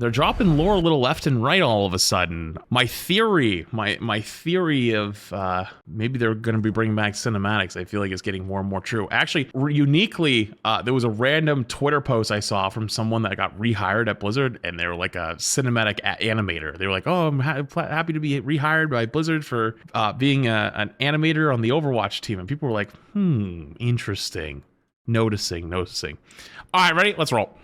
They're dropping lore a little left and right all of a sudden. My theory of maybe they're going to be bringing back cinematics, I feel like it's getting more and more true. Actually, uniquely, there was a random Twitter post I saw from someone that got rehired at Blizzard, and they were like a cinematic animator. They were like, oh, I'm happy to be rehired by Blizzard for being an animator on the Overwatch team. And people were like, interesting. Noticing. All right, ready? Let's roll.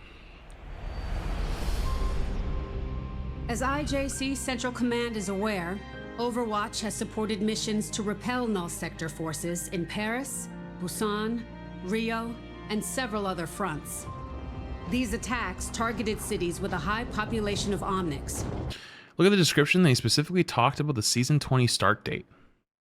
As IJC Central Command is aware, Overwatch has supported missions to repel Null Sector forces in Paris, Busan, Rio, and several other fronts. These attacks targeted cities with a high population of Omnics. Look at the description. They specifically talked about the Season 20 start date.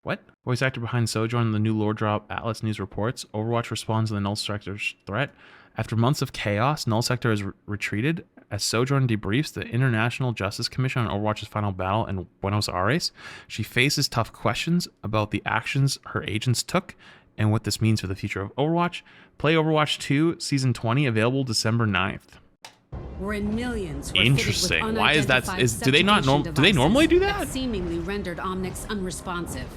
What? Voice actor behind Sojourn, the new lore drop, Atlas News reports. Overwatch responds to the Null Sector's threat. After months of chaos, Null Sector has retreated. As Sojourn debriefs the International Justice Commission on Overwatch's final battle in Buenos Aires, she faces tough questions about the actions her agents took and what this means for the future of Overwatch. Play Overwatch 2 Season 20, available December 9th. Wherein millions were Interesting. With Why is that? Do they normally do that? Seemingly rendered Omnics unresponsive.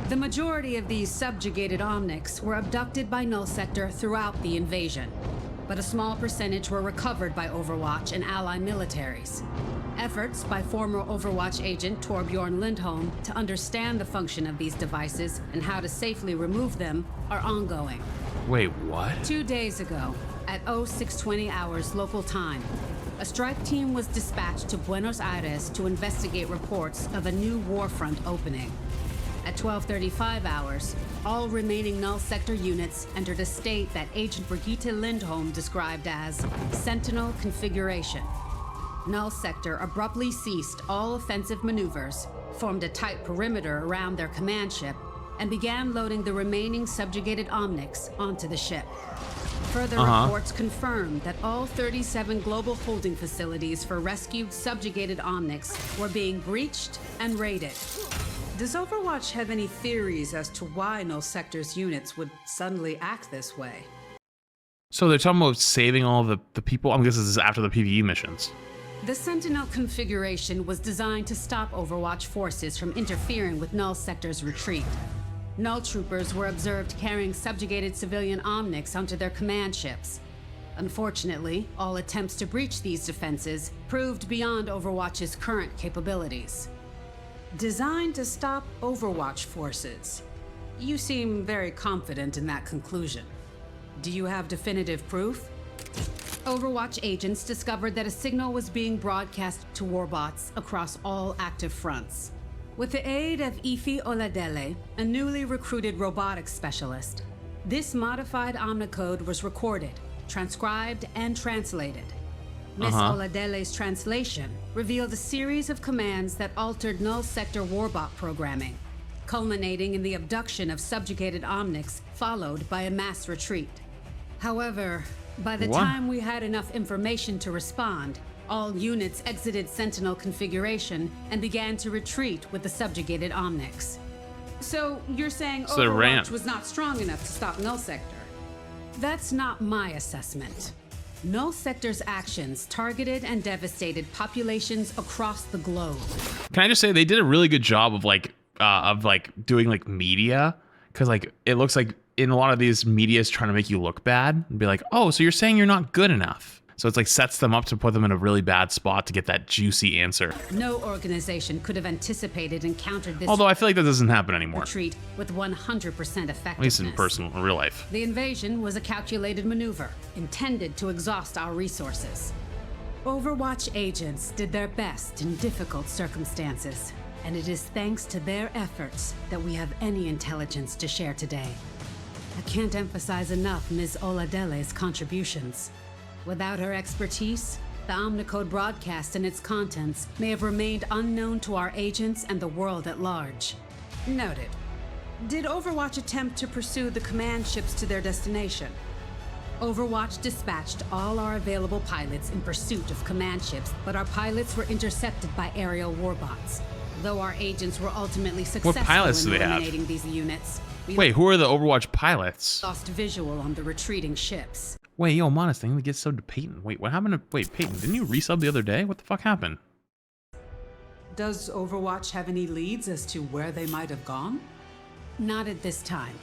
The majority of these subjugated Omnics were abducted by Null Sector throughout the invasion, but a small percentage were recovered by Overwatch and ally militaries. Efforts by former Overwatch agent Torbjorn Lindholm to understand the function of these devices and how to safely remove them are ongoing. Wait, what? 2 days ago, at 0620 hours local time, a strike team was dispatched to Buenos Aires to investigate reports of a new warfront opening. At 12:35 hours, all remaining Null Sector units entered a state that Agent Brigitte Lindholm described as sentinel configuration. Null Sector abruptly ceased all offensive maneuvers, formed a tight perimeter around their command ship, and began loading the remaining subjugated Omnics onto the ship. Further reports confirmed that all 37 global holding facilities for rescued subjugated Omnics were being breached and raided. Does Overwatch have any theories as to why Null Sector's units would suddenly act this way? So they're talking about saving all the people? I guess this is after the PvE missions. The Sentinel configuration was designed to stop Overwatch forces from interfering with Null Sector's retreat. Null troopers were observed carrying subjugated civilian Omnics onto their command ships. Unfortunately, all attempts to breach these defenses proved beyond Overwatch's current capabilities. Designed to stop Overwatch forces. You seem very confident in that conclusion. Do you have definitive proof? Overwatch agents discovered that a signal was being broadcast to warbots across all active fronts. With the aid of Ify Oladele, a newly recruited robotics specialist, this modified omnicode was recorded, transcribed, and translated. Miss Oladele's translation revealed a series of commands that altered Null Sector warbot programming, culminating in the abduction of subjugated Omnics, followed by a mass retreat. However, by the time we had enough information to respond, all units exited Sentinel configuration and began to retreat with the subjugated Omnics. So you're saying Overwatch was not strong enough to stop Null Sector? That's not my assessment. Null Sector's actions targeted and devastated populations across the globe. Can I just say they did a really good job of doing like media, because like it looks like in a lot of these media is trying to make you look bad and be like, oh, so you're saying you're not good enough. So it's like sets them up to put them in a really bad spot to get that juicy answer. No organization could have anticipated and countered this. Although I feel like that doesn't happen anymore. Retreat with 100% effectiveness. At least in real life. The invasion was a calculated maneuver intended to exhaust our resources. Overwatch agents did their best in difficult circumstances, and it is thanks to their efforts that we have any intelligence to share today. I can't emphasize enough Ms. Oladele's contributions. Without her expertise, the Omnicode broadcast and its contents may have remained unknown to our agents and the world at large. Noted. Did Overwatch attempt to pursue the command ships to their destination? Overwatch dispatched all our available pilots in pursuit of command ships, but our pilots were intercepted by aerial warbots. Though our agents were ultimately successful in eliminating these units. Wait, who are the Overwatch pilots? Lost visual on the retreating ships. Wait, yo, Modest thing gets subbed to Peyton. Wait, what happened to... Wait, Peyton, didn't you resub the other day? What the fuck happened? Does Overwatch have any leads as to where they might have gone? Not at this time.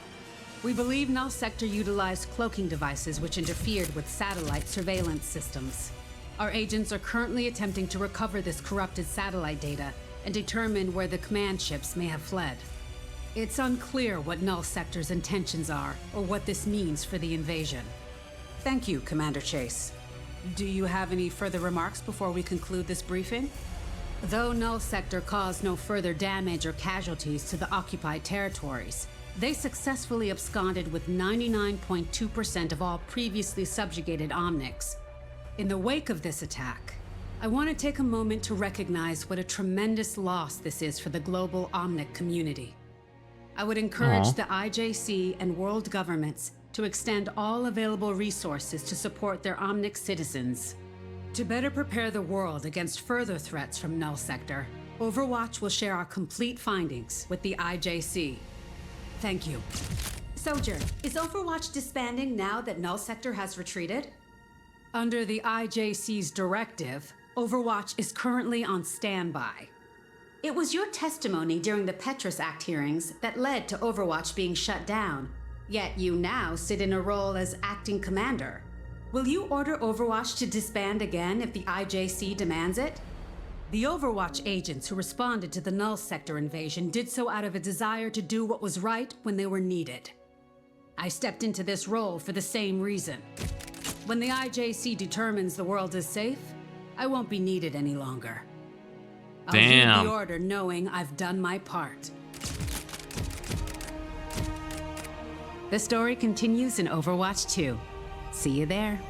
We believe Null Sector utilized cloaking devices which interfered with satellite surveillance systems. Our agents are currently attempting to recover this corrupted satellite data and determine where the command ships may have fled. It's unclear what Null Sector's intentions are or what this means for the invasion. Thank you, Commander Chase. Do you have any further remarks before we conclude this briefing? Though Null Sector caused no further damage or casualties to the occupied territories, they successfully absconded with 99.2% of all previously subjugated Omnics. In the wake of this attack, I want to take a moment to recognize what a tremendous loss this is for the global Omnic community. I would encourage the IJC and world governments to extend all available resources to support their Omnic citizens. To better prepare the world against further threats from Null Sector, Overwatch will share our complete findings with the IJC. Thank you. Soldier, is Overwatch disbanding now that Null Sector has retreated? Under the IJC's directive, Overwatch is currently on standby. It was your testimony during the Petrus Act hearings that led to Overwatch being shut down. Yet you now sit in a role as acting commander. Will you order Overwatch to disband again if the IJC demands it? The Overwatch agents who responded to the Null Sector invasion did so out of a desire to do what was right when they were needed. I stepped into this role for the same reason. When the IJC determines the world is safe, I won't be needed any longer. I'll heed the order knowing I've done my part. The story continues in Overwatch 2. See you there.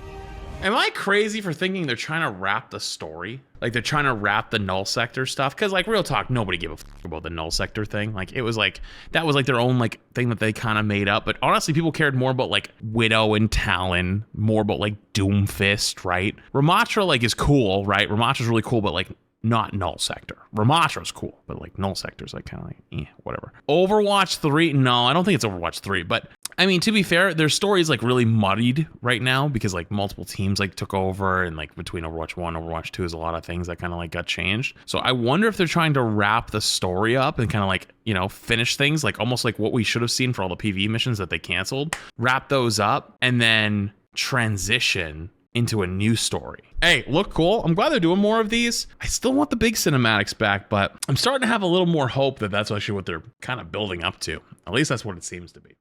Am I crazy for thinking they're trying to wrap the story? Like they're trying to wrap the Null Sector stuff? Because like real talk, nobody gave a fuck about the Null Sector thing. Like it was like, that was like their own like thing that they kind of made up. But honestly, people cared more about like Widow and Talon, more about like Doomfist, right? Ramatra like is cool, right? Ramatra's really cool, but like not Null Sector. Ramatra's cool, but like Null Sector's like kind of like, whatever. Overwatch 3, no, I don't think it's Overwatch 3, but I mean, to be fair, their story is like really muddied right now because like multiple teams like took over and like between Overwatch 1 and Overwatch 2 is a lot of things that kind of like got changed. So I wonder if they're trying to wrap the story up and kind of like, you know, finish things like almost like what we should have seen for all the PvE missions that they canceled, wrap those up and then transition into a new story. Hey, look cool. I'm glad they're doing more of these. I still want the big cinematics back, but I'm starting to have a little more hope that that's actually what they're kind of building up to. At least that's what it seems to be.